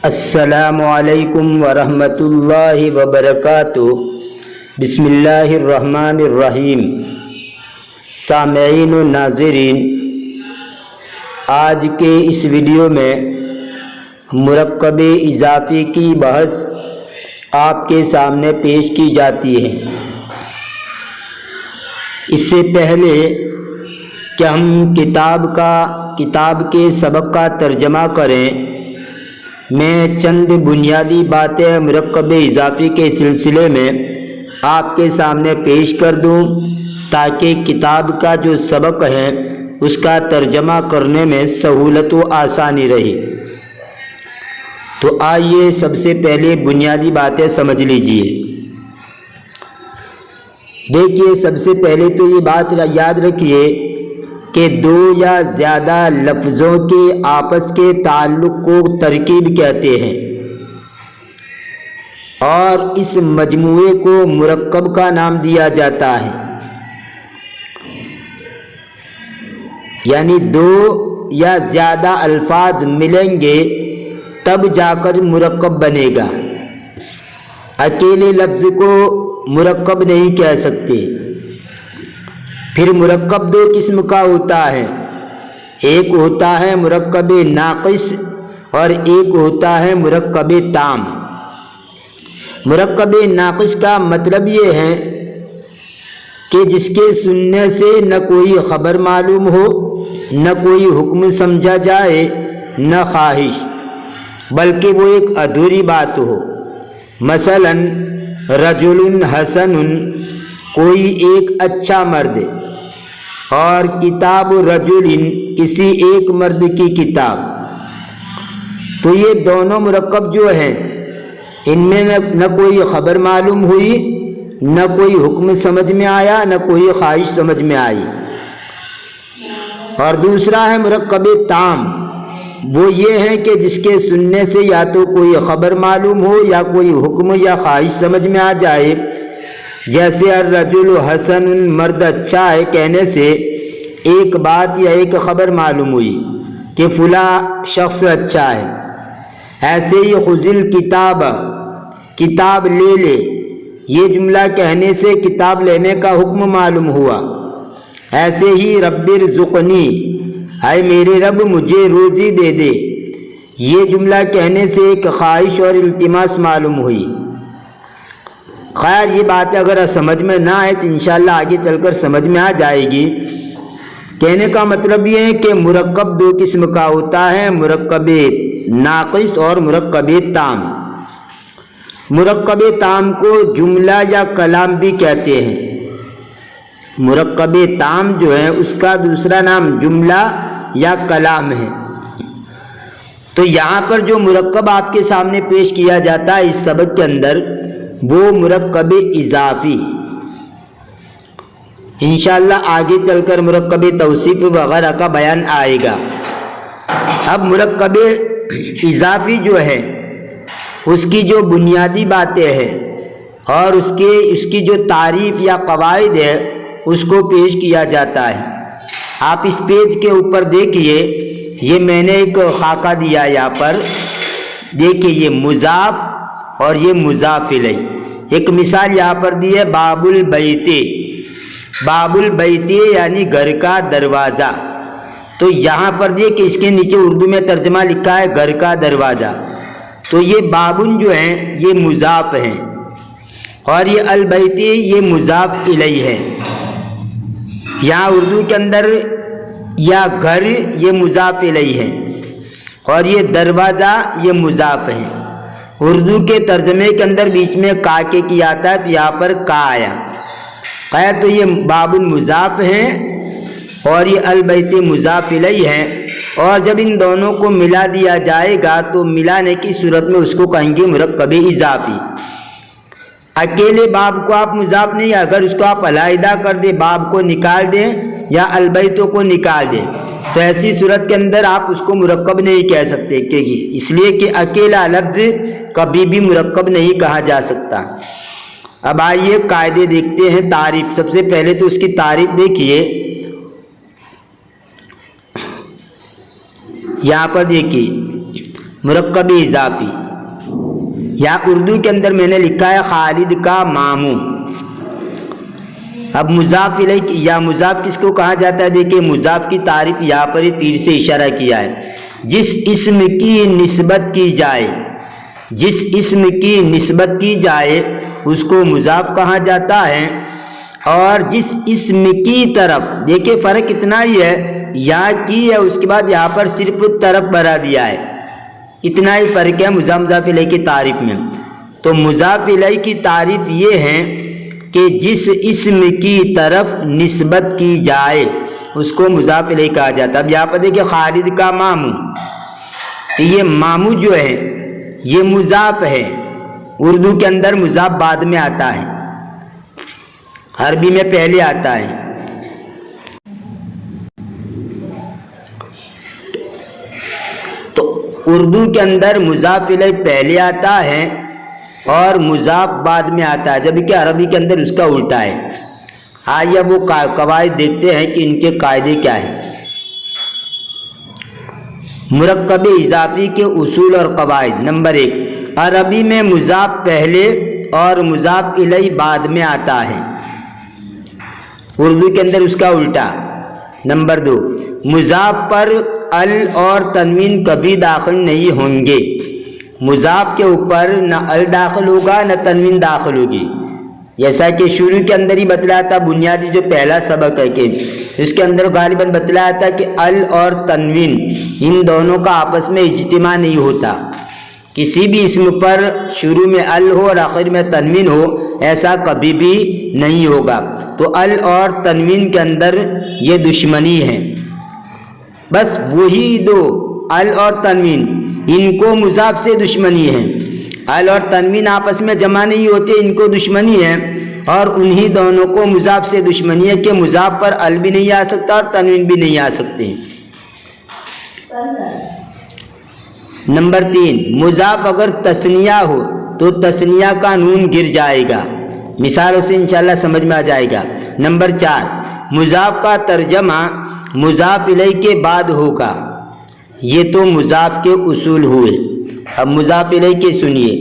السلام علیکم ورحمۃ اللہ وبرکاتہ۔ بسم اللہ الرحمن الرحیم۔ سامعین و ناظرین، آج کے اس ویڈیو میں مرکب اضافی کی بحث آپ کے سامنے پیش کی جاتی ہے۔ اس سے پہلے کہ ہم کتاب کے سبق کا ترجمہ کریں، میں چند بنیادی باتیں مرکب اضافی کے سلسلے میں آپ کے سامنے پیش کر دوں تاکہ کتاب کا جو سبق ہے اس کا ترجمہ کرنے میں سہولت و آسانی رہے۔ تو آئیے سب سے پہلے بنیادی باتیں سمجھ لیجئے۔ دیکھیے، سب سے پہلے تو یہ بات یاد رکھیے کہ دو یا زیادہ لفظوں کے آپس کے تعلق کو ترکیب کہتے ہیں، اور اس مجموعے کو مرکب کا نام دیا جاتا ہے۔ یعنی دو یا زیادہ الفاظ ملیں گے تب جا کر مرکب بنے گا۔ اکیلے لفظ کو مرکب نہیں کہہ سکتے۔ پھر مرکب دو قسم کا ہوتا ہے، ایک ہوتا ہے مرکب ناقص اور ایک ہوتا ہے مرکب تام۔ مرکب ناقص کا مطلب یہ ہے کہ جس کے سننے سے نہ کوئی خبر معلوم ہو، نہ کوئی حکم سمجھا جائے، نہ خواہش، بلکہ وہ ایک ادھوری بات ہو۔ مثلا رجل حسن، کوئی ایک اچھا مرد، اور کتاب رجل، کسی ایک مرد کی کتاب۔ تو یہ دونوں مرکب جو ہیں، ان میں نہ کوئی خبر معلوم ہوئی، نہ کوئی حکم سمجھ میں آیا، نہ کوئی خواہش سمجھ میں آئی۔ اور دوسرا ہے مرکب تام، وہ یہ ہے کہ جس کے سننے سے یا تو کوئی خبر معلوم ہو یا کوئی حکم یا خواہش سمجھ میں آ جائے۔ جیسے الرجل حسن، مرد اچھا ہے کہنے سے ایک بات یا ایک خبر معلوم ہوئی کہ فلاں شخص اچھا ہے۔ ایسے ہی خذ الکتاب، کتاب لے لے، یہ جملہ کہنے سے کتاب لینے کا حکم معلوم ہوا۔ ایسے ہی رب ارزقنی، اے میرے رب مجھے روزی دے دے، یہ جملہ کہنے سے ایک خواہش اور التماس معلوم ہوئی۔ خیر، یہ بات اگر سمجھ میں نہ آئے تو انشاءاللہ آگے چل کر سمجھ میں آ جائے گی۔ کہنے کا مطلب یہ ہے کہ مرکب دو قسم کا ہوتا ہے، مرکب ناقص اور مرکب تام۔ مرکب تام کو جملہ یا کلام بھی کہتے ہیں۔ مرکب تام جو ہے اس کا دوسرا نام جملہ یا کلام ہے۔ تو یہاں پر جو مرکب آپ کے سامنے پیش کیا جاتا ہے اس سبق کے اندر، وہ مرکب اضافی۔ انشاءاللہ آگے چل کر مرکب توصیف وغیرہ کا بیان آئے گا۔ اب مرکب اضافی جو ہے اس کی جو بنیادی باتیں ہیں اور اس کی جو تعریف یا قواعد ہے اس کو پیش کیا جاتا ہے۔ آپ اس پیج کے اوپر دیکھیے، یہ میں نے ایک خاکہ دیا یہاں پر، دیکھیے یہ مضاف اور یہ مضاف الیہ۔ ایک مثال یہاں پر دی ہے، باب البیت، باب البیت یعنی گھر کا دروازہ۔ تو یہاں پر دیکھیے اس کے نیچے اردو میں ترجمہ لکھا ہے گھر کا دروازہ۔ تو یہ بابن جو ہیں یہ مضاف ہیں، اور یہ البیت یہ مضاف الیہ ہے۔ یہاں اردو کے اندر یا گھر یہ مضاف الیہ ہے، اور یہ دروازہ یہ مضاف ہے۔ اردو کے ترجمے کے اندر بیچ میں کا کے کیا آتا ہے تو یہاں پر کا آیا۔ خیر، تو یہ باب مضاف ہیں اور یہ البیت مضاف الیہ ہے، اور جب ان دونوں کو ملا دیا جائے گا تو ملانے کی صورت میں اس کو کہیں گے مرکب اضافی۔ اکیلے باب کو آپ مضاف نہیں، اگر اس کو آپ علیحدہ کر دیں، باب کو نکال دیں یا البیتوں کو نکال دیں، تو ایسی صورت کے اندر آپ اس کو مرکب نہیں کہہ سکتے، اس لیے کہ اکیلا لفظ کبھی بھی مرکب نہیں کہا جا سکتا۔ اب آئیے قاعدے دیکھتے ہیں۔ تعریف، سب سے پہلے تو اس کی تعریف دیکھیے، یہاں پر دیکھیے مرکب اضافی، یا اردو کے اندر میں نے لکھا ہے خالد کا ماموں۔ اب مضاف الیہ یا مضاف کس کو کہا جاتا ہے؟ دیکھیں مضاف کی تعریف یہاں پر تیر سے اشارہ کیا ہے، جس اسم کی نسبت کی جائے، جس اسم کی نسبت کی جائے اس کو مضاف کہا جاتا ہے، اور جس اسم کی طرف، دیکھیں فرق اتنا ہی ہے، یا کی ہے اس کے بعد یہاں پر صرف طرف بڑھا دیا ہے، اتنا ہی فرق ہے مضاف الیہ کی تعریف میں۔ تو مضاف الیہ کی تعریف یہ ہے کہ جس اسم کی طرف نسبت کی جائے اس کو مضاف الیہ کہا جاتا ہے۔ اب یہاں پر دیکھیں خالد کا ماموں، تو یہ ماموں جو ہے یہ مضاف ہے، اردو کے اندر مضاف بعد میں آتا ہے، عربی میں پہلے آتا ہے۔ تو اردو کے اندر مضاف الیہ پہلے آتا ہے اور مضاف بعد میں آتا ہے، جبکہ عربی کے اندر اس کا الٹا ہے۔ آئیے وہ قواعد دیکھتے ہیں کہ ان کے قاعدے کیا ہیں۔ مرکب اضافی کے اصول اور قواعد۔ نمبر 1، عربی میں مضاف پہلے اور مضاف الیہ بعد میں آتا ہے، اردو کے اندر اس کا الٹا۔ نمبر 2، مضاف پر ال اور تنوین کبھی داخل نہیں ہوں گے، مضاف کے اوپر نہ ال داخل ہوگا نہ تنوین داخل ہوگی، جیسا کہ شروع کے اندر ہی بتلایا تھا، بنیادی جو پہلا سبق ہے کہ اس کے اندر غالباً بتلایا تھا کہ ال اور تنوین ان دونوں کا آپس میں اجتماع نہیں ہوتا، کسی بھی اسم پر شروع میں ال ہو اور آخر میں تنوین ہو، ایسا کبھی بھی نہیں ہوگا۔ تو ال اور تنوین کے اندر یہ دشمنی ہے، بس وہی دو ال اور تنوین، ان کو مضاف سے دشمنی ہے، ال اور تنوین آپس میں جمع نہیں ہوتے، ان کو دشمنی ہے، اور انہی دونوں کو مضاف سے دشمنی ہے کہ مضاف پر ال بھی نہیں آ سکتا اور تنوین بھی نہیں آ سکتے۔ نمبر 3، مضاف اگر تثنیہ ہو تو تثنیہ کا نون گر جائے گا، مثالوں سے انشاءاللہ سمجھ میں آ جائے گا۔ نمبر 4، مضاف کا ترجمہ مضاف الیہ کے بعد ہوگا، یہ تو مضاف کے اصول ہوئے۔ اب مضاف الیہ کے سنیے،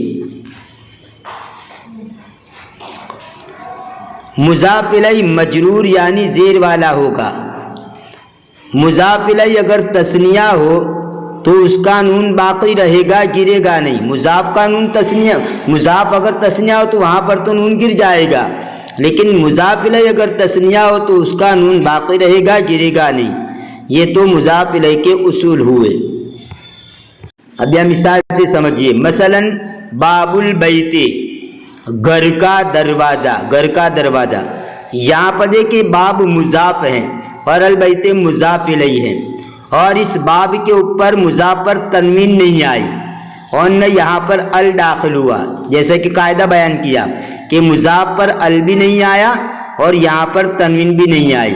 مضاف الیہ مجرور یعنی زیر والا ہوگا، مضاف الیہ اگر تثنیہ ہو تو اس کا نون باقی رہے گا، گرے گا نہیں۔ مضاف کا نون تثنیہ، مضاف اگر تثنیہ ہو تو وہاں پر تو نون گر جائے گا، لیکن مضاف الیہ اگر تثنیہ ہو تو اس کا نون باقی رہے گا، گرے گا نہیں۔ یہ تو مضاف الیہ کے اصول ہوئے۔ اب یہ مثال سے سمجھیے، مثلا باب البیت، گھر کا دروازہ، گھر کا دروازہ، یہاں پر دیکھیں باب مضاف ہے اور البیت مضاف الیہ ہے، اور اس باب کے اوپر مضاف پر تنوین نہیں آئی اور نہ یہاں پر ال داخل ہوا، جیسا کہ قاعدہ بیان کیا کہ مضاف پر ال بھی نہیں آیا اور یہاں پر تنوین بھی نہیں آئی۔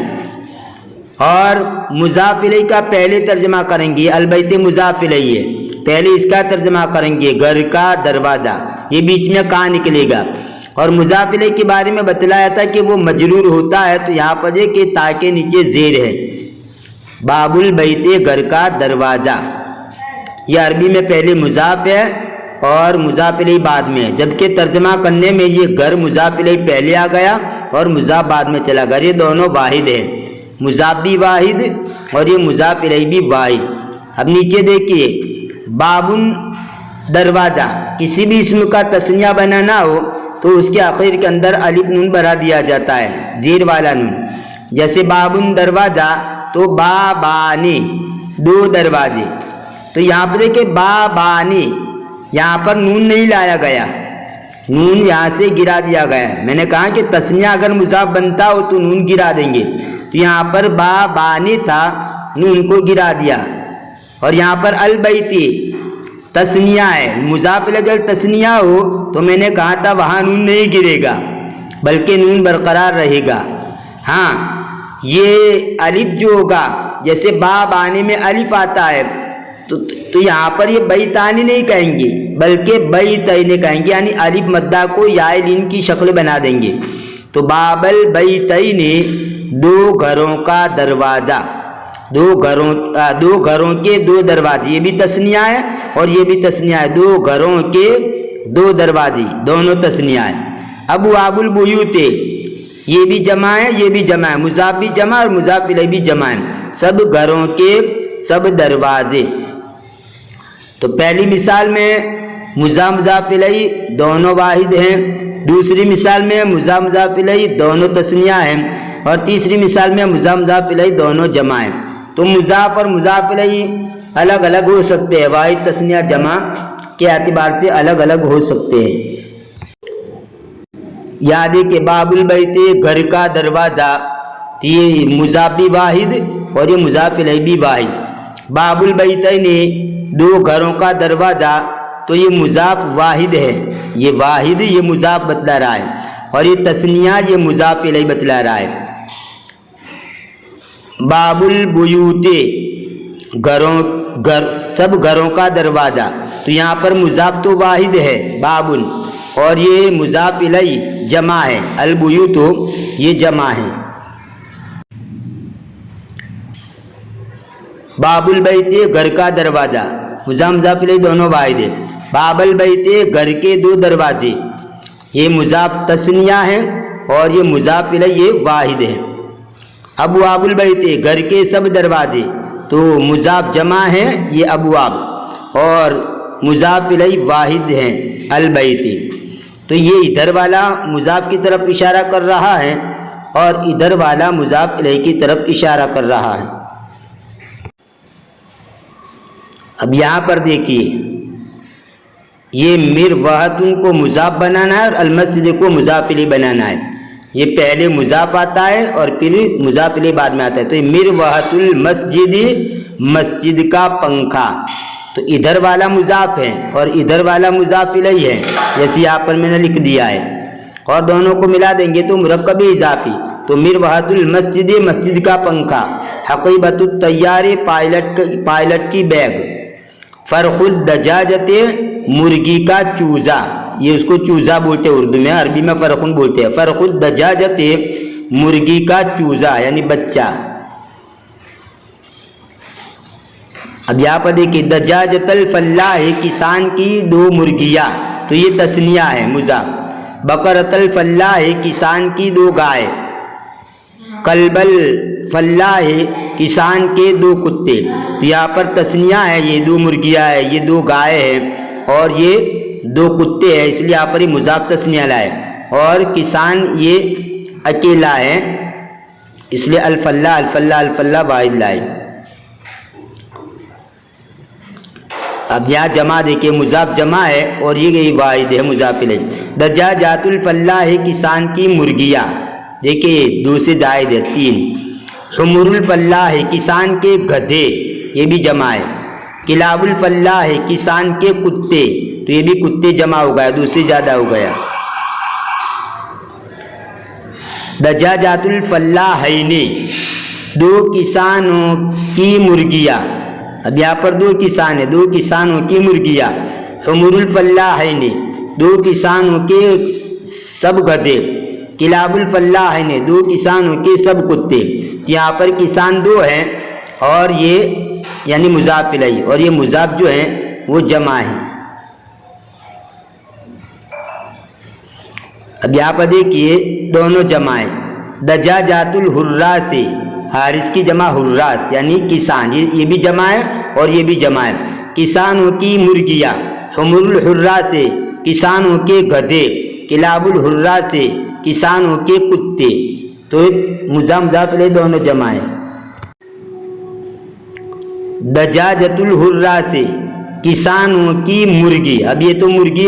اور مضاف الیہ کا پہلے ترجمہ کریں گے، البیت مضاف الیہ ہے، پہلے اس کا ترجمہ کریں گے گھر کا دروازہ، یہ بیچ میں کہاں نکلے گا۔ اور مضاف الیہ کے بارے میں بتلایا تھا کہ وہ مجرور ہوتا ہے، تو یہاں پر دیکھیں کہ تا کے نیچے زیر ہے، باب البیت گھر کا دروازہ، یہ عربی میں پہلے مضاف ہے اور مضاف الیہ بعد میں ہے، جبکہ ترجمہ کرنے میں یہ گھر مضاف الیہ پہلے آ گیا اور مضاف بعد میں چلا گیا، یہ دونوں واحد ہیں، مضاف بھی واحد اور یہ مضاف الیہ بھی واحد۔ اب نیچے دیکھیے، بابن دروازہ، کسی بھی اسم کا تثنیہ بنانا ہو تو اس کے آخر کے اندر الف نون بڑھا دیا جاتا ہے، زیر والا نون، جیسے بابن دروازہ تو بابانی، دو دروازے، تو یہاں پر دیکھیں بابانی، یہاں پر نون نہیں لایا گیا، نون یہاں سے گرا دیا گیا ہے۔ میں نے کہا کہ تثنیہ اگر مضاف بنتا ہو تو نون گرا دیں گے، تو یہاں پر بابانی تھا، نون کو گرا دیا، اور یہاں پر البیتی تثنیہ ہے، مضاف اگر تثنیہ ہو تو میں نے کہا تھا وہاں نون نہیں گرے گا بلکہ نون برقرار رہے گا۔ ہاں، یہ الف جو ہوگا، جیسے باب آنے میں الف آتا ہے تو یہاں پر یہ بیتانی نہیں کہیں گے بلکہ بیتین کہیں گے، یعنی الف مدہ کو یا لین کی شکل بنا دیں گے۔ تو باب البیتین، دو گھروں کا دروازہ، دو گھروں کے دو دروازے، یہ بھی تسنیہ ہے اور یہ بھی تسنیہ ہے، دو گھروں کے دو دروازے، دونوں تسنیہ ہے۔ ابواب البیوت یہ بھی جمع ہے، یہ بھی جمع ہے، مضاف بھی جمع اور مضاف الیہ بھی جمع ہے، سب گھروں کے سب دروازے۔ تو پہلی مثال میں مضاف الیہ دونوں واحد ہیں، دوسری مثال میں مضاف الیہ دونوں تسنیہ ہیں، اور تیسری مثال میں مضاف الیہ دونوں جمع ہیں۔ تو مضاف اور مضاف الیہ الگ الگ ہو سکتے ہیں، واحد تسنیہ جمع کے اعتبار سے الگ الگ ہو سکتے ہیں۔ یاد ہے کہ باب البیت گھر کا دروازہ، یہ مضاف بھی واحد اور یہ مضاف الیہ بھی واحد۔ باب البیتین دو گھروں کا دروازہ، تو یہ مضاف واحد ہے، یہ واحد یہ مضاف بتلا رہا ہے، اور یہ تسنیہ یہ مضاف الیہ بتلا رہا ہے۔ باب البیوت سب گھروں کا دروازہ، تو یہاں پر مضاف تو واحد ہے باب، اور یہ مضاف الیہ جمع ہے، البیوت یہ جمع ہے۔ باب البیت گھر کا دروازہ، مضاف الیہ دونوں واحد ہے۔ باب البیت گھر کے دو دروازے، یہ مضاف تسنیہ ہے اور یہ مضاف الیہ یہ واحد ہے۔ ابواب البیت گھر کے سب دروازے، تو مضاف جمع ہے یہ ابواب اور مضاف الیہ واحد ہے البیت، تو یہ ادھر والا مضاف کی طرف اشارہ کر رہا ہے اور ادھر والا مضاف الیہ کی طرف اشارہ کر رہا ہے۔ اب یہاں پر دیکھیے، یہ مروحتن کو مضاف بنانا ہے اور المسجد کو مضاف الیہ بنانا ہے، یہ پہلے مضاف آتا ہے اور پھر مضاف الیہ بعد میں آتا ہے۔ تو یہ مروحت المسجد مسجد کا پنکھا، تو ادھر والا مضاف ہے اور ادھر والا مضاف الیہ ہے، جیسے یہاں پر میں نے لکھ دیا ہے، اور دونوں کو ملا دیں گے تو مرکب اضافی، تو مروحت المسجد مسجد کا پنکھا، حقیبۃ الطیار پائلٹ کی بیگ، فرخ الدجاجت مرغی کا چوزا، یہ اس کو چوزا بولتے ہیں اردو میں، عربی میں فرخن بولتے ہیں، فرخ الدجاجت مرغی کا چوزا یعنی بچہ۔ اب یہاں پر دیکھیے دجاجت الفلاح کسان کی دو مرغیاں، تو یہ تسنیہ ہے مضاف۔ بقرۃ الفلاح کسان کی دو گائے، کلب الفلاح کسان کے دو کتے، تو یہاں پر تسنیہ ہے، یہ دو مرغیاں ہے، یہ دو گائے ہیں اور یہ دو کتے ہیں، اس لیے یہاں پر یہ مضاف تسنیہ لائے، اور کسان یہ اکیلا ہے اس لیے الفلاح واحد لائے۔ اب یہاں جمع دیکھیے مضاف جمع ہے اور یہ واحد ہے مضاف الیہ۔ دجاجات الفلاح کسان کی مرغیاں، دیکھیے دو سے زائد ہے تین۔ حمر الفلاح کسان کے گدھے، یہ بھی جمع ہے۔ کلاب الفلاح کسان کے کتے، تو یہ بھی کتے جمع ہو گیا، دو سے زیادہ ہو گیا۔ دجاجات الفلاحین دو کسانوں کی مرغیاں، اب یہاں پر دو کسان ہیں، دو کسانوں کی مرغیاں۔ حمر الفلاحین دو کسانوں کے سب گدھے، کلاب الفلاحین دو کسانوں کے سب کتے، یہاں پر کسان دو ہیں اور یہ یعنی مضاف الیہ، اور یہ مضاف جو ہے وہ جمع ہے۔ اب یہاں پر دیکھیے دونوں جمع ہیں۔ دجاجات الحراس حارس کی جمع حراس یعنی کسان، یہ بھی جمع ہے اور یہ بھی جمع ہے۔ کسانوں کی مرغیاں، حمر الحراس کسانوں کے گدھے، کلاب الحراس کسانوں کے کتے، تو مضاف الیہ دونوں جمع ہیں۔ دجاجت الحراس کسانوں کی مرغی، اب یہ تو مرغی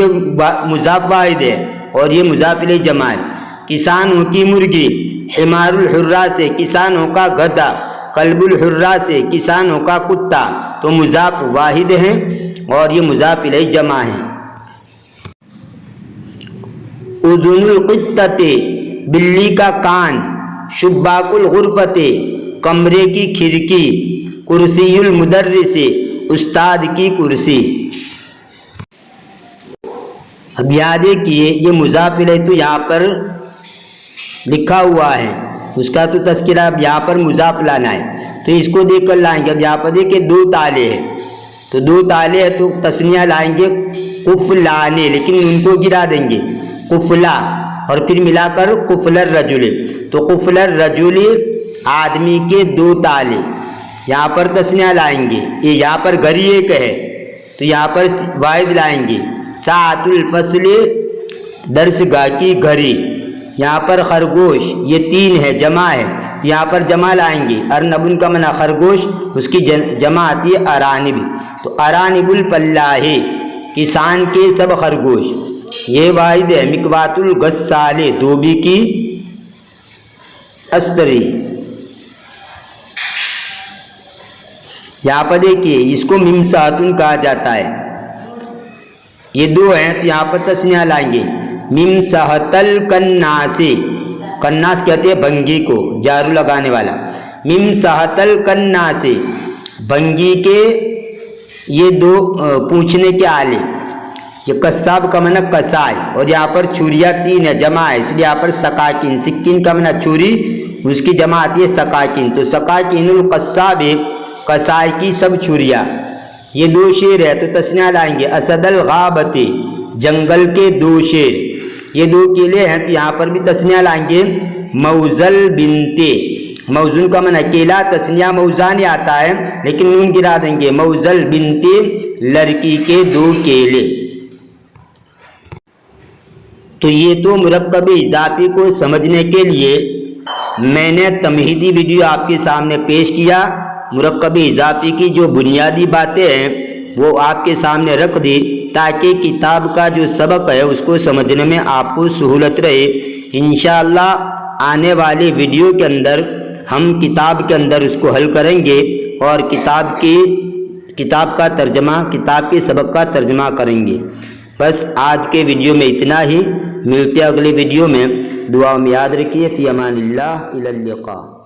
مضاف واحد ہے اور یہ مضاف الیہ جمع ہے۔ کسانوں کی مرغی، حمار الحراس کسانوں کا گدھا، کلب الحراس کسانوں کا کتا، تو مضاف واحد ہیں اور یہ مضاف الیہ جمع ہیں۔ اذن القطۃ بلی کا کان، شباک الغرفۃ کمرے کی کھڑکی، کرسی المدرس استاد کی کرسی۔ اب یاد ہے کہ یہ مضاف الیہ تو یہاں پر لکھا ہوا ہے، اس کا تو تذکرہ اب یہاں پر مضاف لانا ہے، تو تو اس کو دیکھ کر لائیں گے. اب یہاں پر دیکھیں 2 تالے ہیں, تو 2 تالے ہیں تو تسنیہ لائیں گے قفلانے, لیکن ان کو گرا دیں گے قفلا, اور پھر ملا کر قفل الرجل. تو قفل الرجل آدمی کے 2 تالے, یہاں پر تسنیہ لائیں گے. یہ یہاں پر گھڑی ایک ہے تو یہاں پر واحد لائیں گے. ساعت الفصل درس گاہ کی گھڑی, یہاں پر خرگوش, یہ 3 ہے جمع ہے, یہاں پر جمع لائیں گے. ارنبن کا منع خرگوش, اس کی جمع آتی ہے ارانب. تو ارانب الفلاح کسان کے سب خرگوش, یہ واحد ہے. مکوات الغسال دھوبی کی استری, یہاں پر دیکھیے اس کو ممساتن کہا جاتا ہے. یہ 2 ہیں تو یہاں پر تسنیہ لائیں گے. ممسحت الکناس, کناس کہتے ہیں بھنگی کو, جارو لگانے والا. ممسحت الکناس بھنگی کے یہ 2 پوچھنے کے آلے. یہ قصاب کا منع قصائی, اور یہاں پر چھریاں 3 ہے جمع ہے, اس لیے یہاں پر سکاکین. سکین کا منع چھری, اس کی جمع آتی ہے سکاکین. تو سکاکین القصاب قصائی کی سب چھریاں. یہ 2 شیر ہے تو تسنیہ لائیں گے. اسد الغابت جنگل کے 2 شیر, یہ 2 کیلے ہیں تو یہاں پر بھی تسنیہ لائیں گے. موزل بنتے, موزن کا منع کیلا, تسنیہ موزان آتا ہے لیکن نون گرا دیں گے. موزل بنتے لڑکی کے 2 کیلے. تو یہ تو مرکب اضافی کو سمجھنے کے لیے میں نے تمہیدی ویڈیو آپ کے سامنے پیش کیا. مرکب اضافی کی جو بنیادی باتیں ہیں وہ آپ کے سامنے رکھ دی تاکہ کتاب کا جو سبق ہے اس کو سمجھنے میں آپ کو سہولت رہے. انشاءاللہ آنے والی ویڈیو کے اندر ہم کتاب کے اندر اس کو حل کریں گے اور کتاب کا ترجمہ, کتاب کے سبق کا ترجمہ کریں گے. بس آج کے ویڈیو میں اتنا ہی. ملتے اگلی ویڈیو میں. دعا میں یاد رکھیے. فی امان اللہ, الی اللقاء.